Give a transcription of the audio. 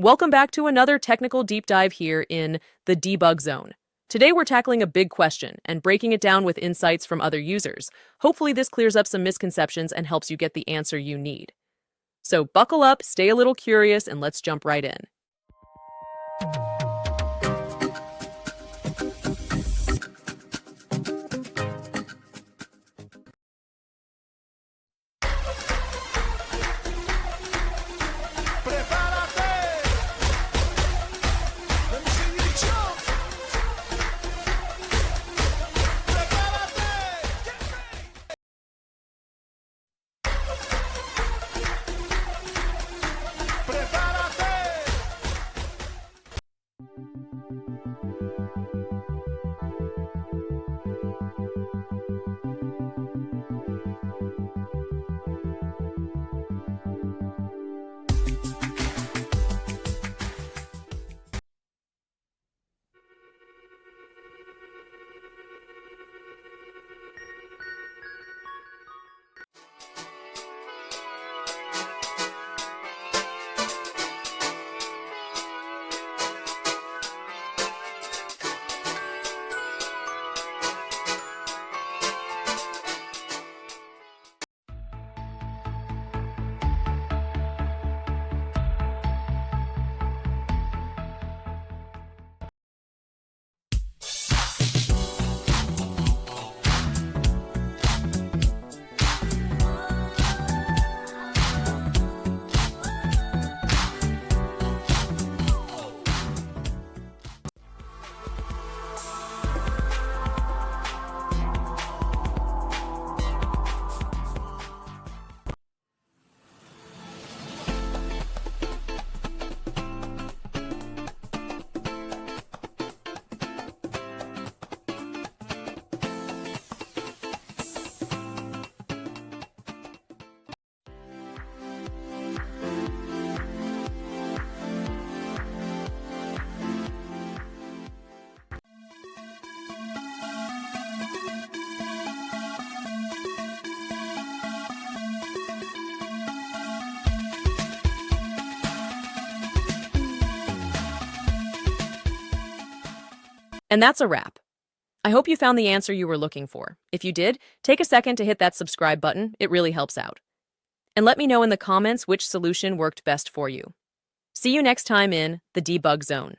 Welcome back to another technical deep dive here in the debug zone. Today we're tackling a big question and breaking it down with insights from other users. Hopefully this clears up some misconceptions and helps you get the answer you need. So buckle up, stay a little curious, and let's jump right in. And that's a wrap. I hope you found the answer you were looking for. If you did, take a second to hit that subscribe button. It really helps out. And let me know in the comments which solution worked best for you. See you next time in the debug zone.